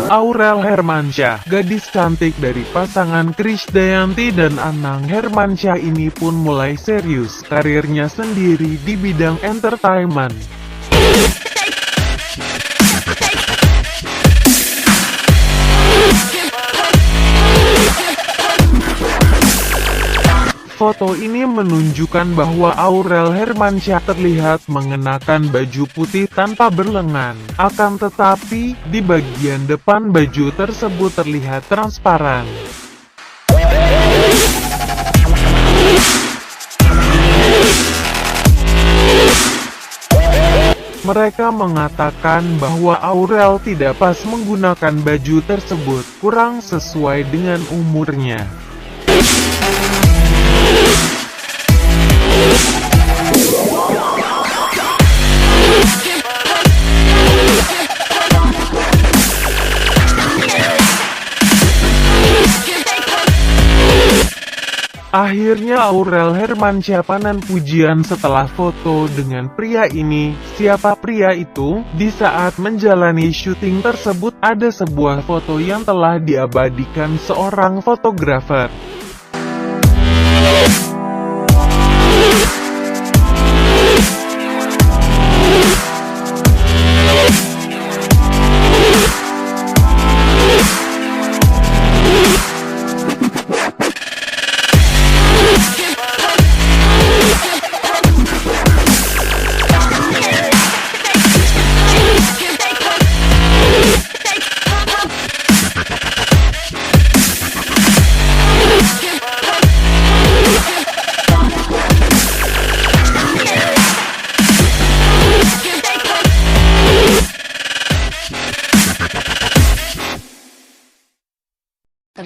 Aurel Hermansyah, gadis cantik dari pasangan Krisdayanti dan Anang Hermansyah ini pun mulai serius karirnya sendiri di bidang entertainment. Foto ini menunjukkan bahwa Aurel Hermansyah terlihat mengenakan baju putih tanpa berlengan. Akan tetapi, di bagian depan baju tersebut terlihat transparan. Mereka mengatakan bahwa Aurel tidak pas menggunakan baju tersebut, kurang sesuai dengan umurnya. Akhirnya Aurel Hermansyah panen pujian setelah foto dengan pria ini. Siapa pria itu? Di saat menjalani syuting tersebut ada sebuah foto yang telah diabadikan seorang fotografer.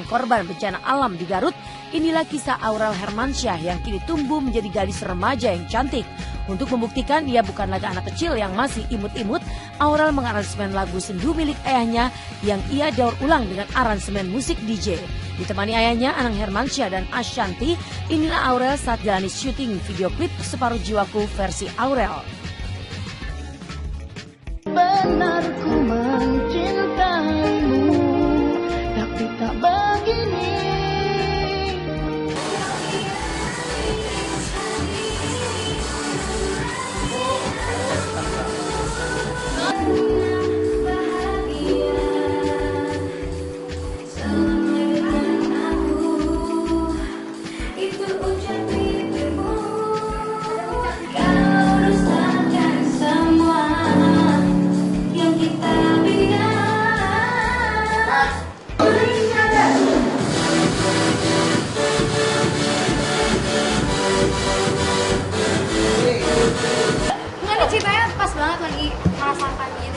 Korban bencana alam di Garut, inilah kisah Aurel Hermansyah yang kini tumbuh menjadi gadis remaja yang cantik. Untuk membuktikan ia bukan lagi anak kecil yang masih imut-imut, Aurel mengaransemen lagu sendu milik ayahnya yang ia daur ulang dengan aransemen musik DJ. Ditemani ayahnya Anang Hermansyah dan Ashanti, inilah Aurel saat jalani syuting video klip Separuh Jiwaku versi Aurel. Benar ku mencintaimu, tapi tak begini.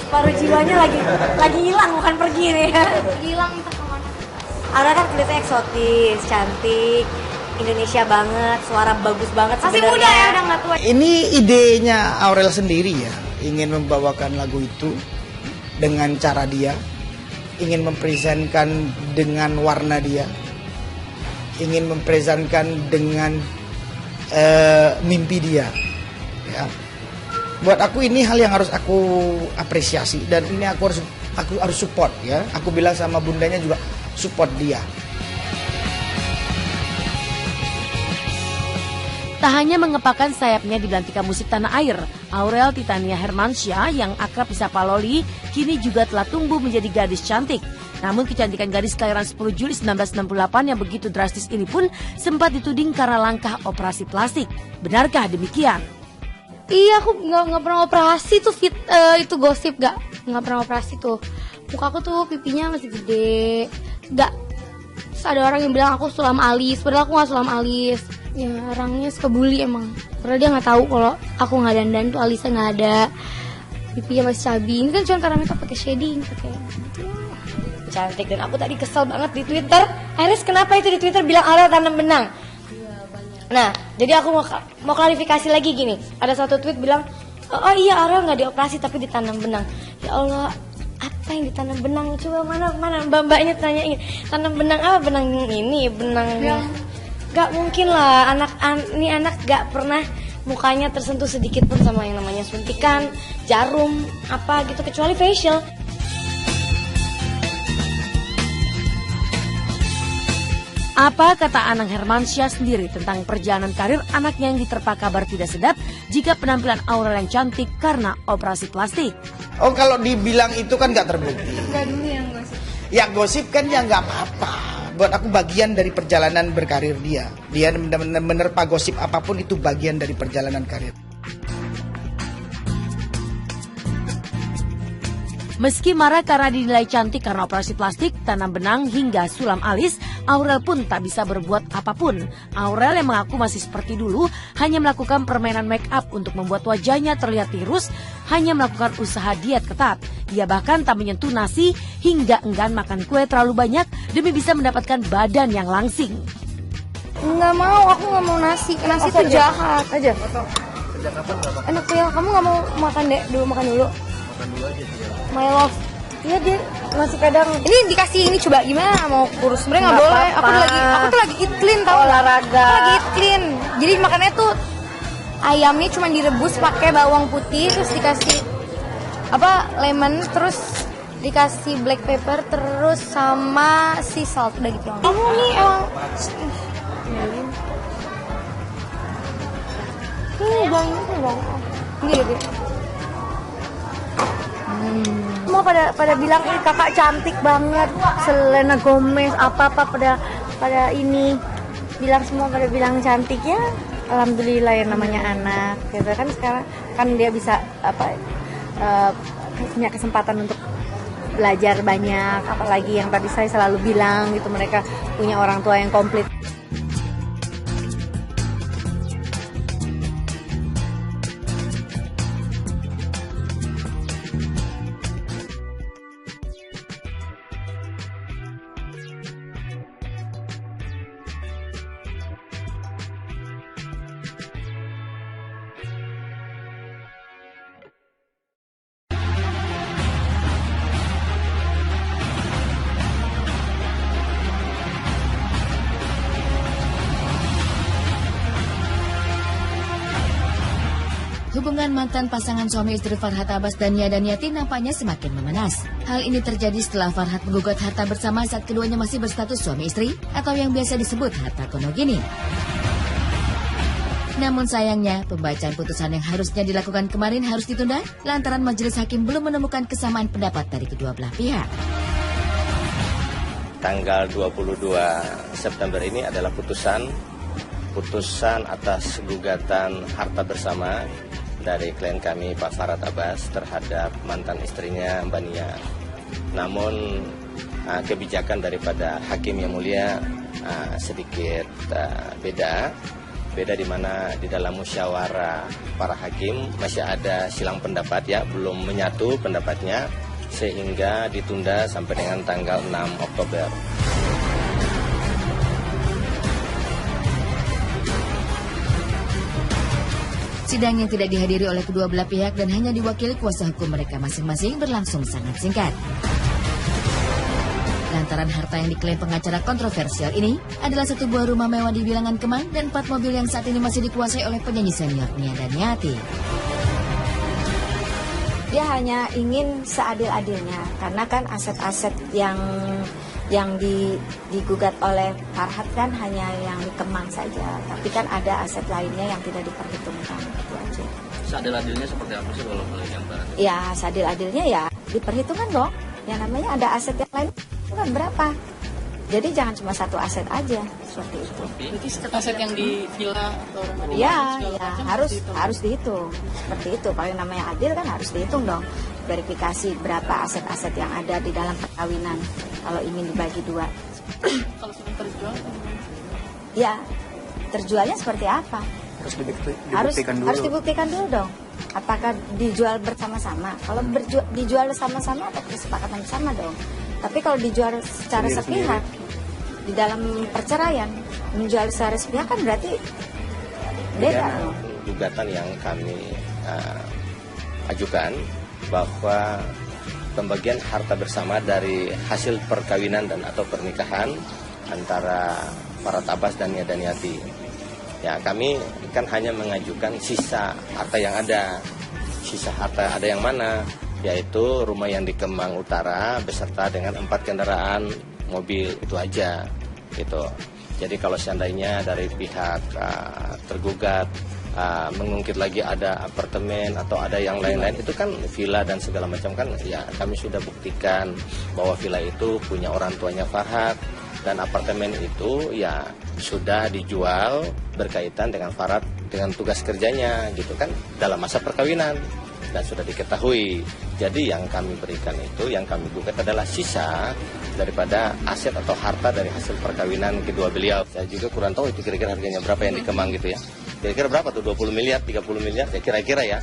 Separuh jiwanya lagi hilang, bukan pergi nih ya. Hilang entah kemana. Aurel kan kulitnya eksotis, cantik, Indonesia banget, suara bagus banget sebenarnya. Masih muda ya, udah nggak tua. Ini idenya Aurel sendiri ya, ingin membawakan lagu itu dengan cara dia, ingin mempresentkan dengan warna dia, ingin mempresentkan dengan mimpi dia. Ya. Buat aku ini hal yang harus aku apresiasi dan ini aku harus support ya. Aku bilang sama bundanya juga support dia. Tak hanya mengepakkan sayapnya di belantika musik tanah air, Aurel Titania Hermansyah yang akrab disapa Loli kini juga telah tumbuh menjadi gadis cantik. Namun kecantikan gadis kelahiran 10 Juli 1968 yang begitu drastis ini pun sempat dituding karena langkah operasi plastik. Benarkah demikian? Iya, aku nggak pernah operasi tuh itu gosip nggak pernah operasi tuh. Muka aku tuh pipinya masih gede. Nggak. Terus ada orang yang bilang aku sulam alis, padahal aku nggak sulam alis. Ya orangnya suka bully emang. Padahal dia nggak tahu kalau aku nggak dandan tuh alisnya nggak ada. Pipinya masih cabi. Ini kan cuma karena mereka pakai shading, pakai. Cantik dan aku tadi kesel banget di Twitter. Iris kenapa itu di Twitter bilang Aurel tanam benang? Nah, jadi aku mau klarifikasi lagi gini. Ada satu tweet bilang, oh iya Aurel nggak dioperasi tapi ditanam benang. Ya Allah, apa yang ditanam benang? Coba mana mbak-mbaknya tanyain. Tanam benang apa? Benang ini, benang. Gak mungkin lah, ini anak gak pernah mukanya tersentuh sedikit pun sama yang namanya suntikan, jarum, apa gitu kecuali facial. Apa kata Anang Hermansyah sendiri tentang perjalanan karir anaknya yang diterpa kabar tidak sedap jika penampilan Aurel yang cantik karena operasi plastik? Oh, kalau dibilang itu kan nggak terbukti. Ya gosip kan ya nggak apa-apa. Buat aku bagian dari perjalanan berkarir dia. Dia menerpa gosip apapun itu bagian dari perjalanan karir. Meski marah karena dinilai cantik karena operasi plastik, tanam benang hingga sulam alis, Aurel pun tak bisa berbuat apapun. Aurel yang mengaku masih seperti dulu, hanya melakukan permainan make up untuk membuat wajahnya terlihat tirus, hanya melakukan usaha diet ketat. Dia bahkan tak menyentuh nasi hingga enggan makan kue terlalu banyak demi bisa mendapatkan badan yang langsing. Nggak mau, aku nggak mau nasi. Nasi itu jahat aja. Enak ya, kamu nggak mau makan makan dulu. Makan dulu aja dia. My love. Iya dia masih kadang. Ini dikasih ini coba gimana mau kurus? Sebenarnya nggak boleh. Aku tuh lagi eat clean tau. Olahraga. Aku lagi eat clean. Jadi makannya tuh ayamnya cuma direbus pakai bawang putih terus dikasih lemon terus dikasih black pepper terus sama sea salt udah gitu. Kamu nih emang ini bang. Semua pada bilang ini kakak cantik banget, Selena Gomez apa pada ini bilang, semua pada bilang cantik ya. Alhamdulillah yang namanya anak gitu kan, sekarang kan dia bisa punya kesempatan untuk belajar banyak, apalagi yang tadi saya selalu bilang gitu, mereka punya orang tua yang komplit. Hubungan mantan pasangan suami istri Farhat Abbas dan Nia Daniati nampaknya semakin memanas. Hal ini terjadi setelah Farhat menggugat harta bersama saat keduanya masih berstatus suami istri atau yang biasa disebut harta konogini. Namun sayangnya, pembacaan putusan yang harusnya dilakukan kemarin harus ditunda lantaran majelis hakim belum menemukan kesamaan pendapat dari kedua belah pihak. Tanggal 22 September ini adalah putusan atas gugatan harta bersama dari klien kami Pak Farhat Abbas terhadap mantan istrinya Mbak Nia. Namun kebijakan daripada hakim yang mulia sedikit beda di mana di dalam musyawarah para hakim masih ada silang pendapat ya, belum menyatu pendapatnya sehingga ditunda sampai dengan tanggal 6 Oktober. Sidang yang tidak dihadiri oleh kedua belah pihak dan hanya diwakili kuasa hukum mereka masing-masing berlangsung sangat singkat. Lantaran harta yang diklaim pengacara kontroversial ini adalah satu buah rumah mewah di Bilangan Kemang dan 4 mobil yang saat ini masih dikuasai oleh penyanyi senior Nia Daniati. Dia hanya ingin seadil-adilnya karena kan aset-aset yang digugat oleh Farhat kan hanya yang di Kemang saja, tapi kan ada aset lainnya yang tidak diperhitungkan, itu aja. Seadil-adilnya seperti apa sih kalau yang barat? Ya seadil-adilnya ya diperhitungkan dong, yang namanya ada aset yang lain itu kan berapa, jadi jangan cuma satu aset aja seperti itu. Berarti setiap aset yang di villa atau rumah harus dihitung seperti itu. Kalau yang namanya adil kan harus dihitung dong, verifikasi berapa aset-aset yang ada di dalam perkawinan kalau ingin dibagi dua. Kalau sudah terjual? Ya, terjualnya seperti apa? Harus dibuktikan dulu dong. Apakah dijual bersama-sama? Kalau dijual bersama-sama atau kesepakatan bersama dong. Tapi kalau dijual secara sepihak di dalam perceraian, menjual secara sepihak kan berarti beda. Gugatan yang kami ajukan bahwa pembagian harta bersama dari hasil perkawinan dan atau pernikahan antara Farhat Abbas dan Nia Daniati. Ya, kami kan hanya mengajukan sisa harta yang ada. Sisa harta ada yang mana? Yaitu rumah yang di Kemang Utara beserta dengan 4 kendaraan mobil, itu aja. gitu. Jadi kalau seandainya dari pihak tergugat mengungkit lagi ada apartemen atau ada yang lain-lain, itu kan villa dan segala macam kan, ya kami sudah buktikan bahwa villa itu punya orang tuanya Farhat, dan apartemen itu ya sudah dijual berkaitan dengan Farhat dengan tugas kerjanya gitu kan dalam masa perkawinan dan sudah diketahui. Jadi yang kami berikan itu, yang kami gugat adalah sisa daripada aset atau harta dari hasil perkawinan kedua beliau. Saya juga kurang tahu itu kira-kira harganya berapa yang di Kemang gitu ya. Kira-kira berapa tuh, 20 miliar, 30 miliar ya kira-kira ya.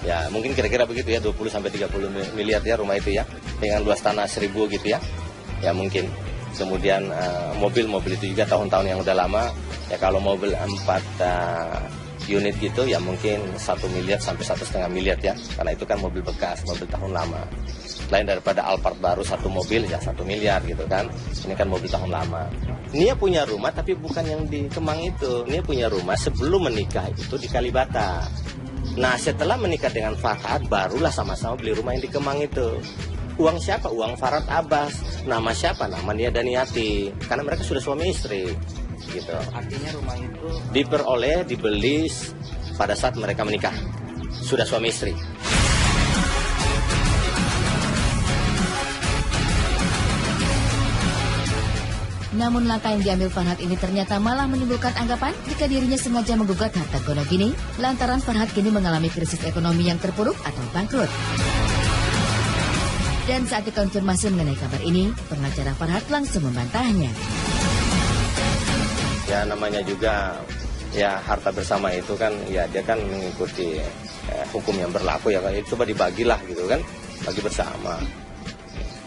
Ya mungkin kira-kira begitu ya, 20 sampai 30 miliar ya rumah itu ya. Dengan luas tanah 1000 gitu ya. Ya mungkin. Kemudian mobil itu juga tahun-tahun yang udah lama. Ya kalau mobil 4 unit gitu ya mungkin 1 miliar sampai 1,5 miliar ya, karena itu kan mobil bekas, mobil tahun lama. Lain daripada Alphard baru 1 mobil ya 1 miliar gitu kan, ini kan mobil tahun lama. Nia punya rumah tapi bukan yang di Kemang itu, Nia punya rumah sebelum menikah itu di Kalibata. Nah setelah menikah dengan Farhat barulah sama-sama beli rumah yang di Kemang itu. Uang siapa? Uang Farhat Abbas. Nama siapa? Nama Nia Daniati, karena mereka sudah suami istri gitu. Artinya rumah itu dibeli pada saat mereka menikah, sudah suami istri. Namun langkah yang diambil Farhat ini ternyata malah menimbulkan anggapan jika dirinya sengaja menggugat harta Gonogini lantaran Farhat kini mengalami krisis ekonomi yang terpuruk atau bangkrut. Dan saat dikonfirmasi mengenai kabar ini, pengacara Farhat langsung membantahnya. Ya namanya juga ya harta bersama itu kan ya dia kan mengikuti hukum yang berlaku ya, coba dibagilah gitu kan, bagi bersama.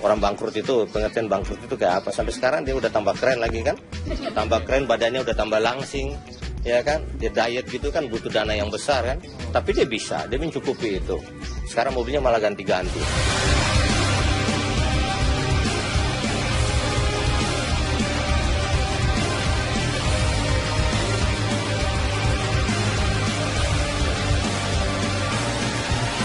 Orang bangkrut itu, pengertian bangkrut itu kayak apa? Sampai sekarang dia udah tambah keren lagi kan, tambah keren, badannya udah tambah langsing, ya kan, dia diet gitu kan butuh dana yang besar kan, tapi dia bisa, dia mencukupi itu. Sekarang mobilnya malah ganti-ganti.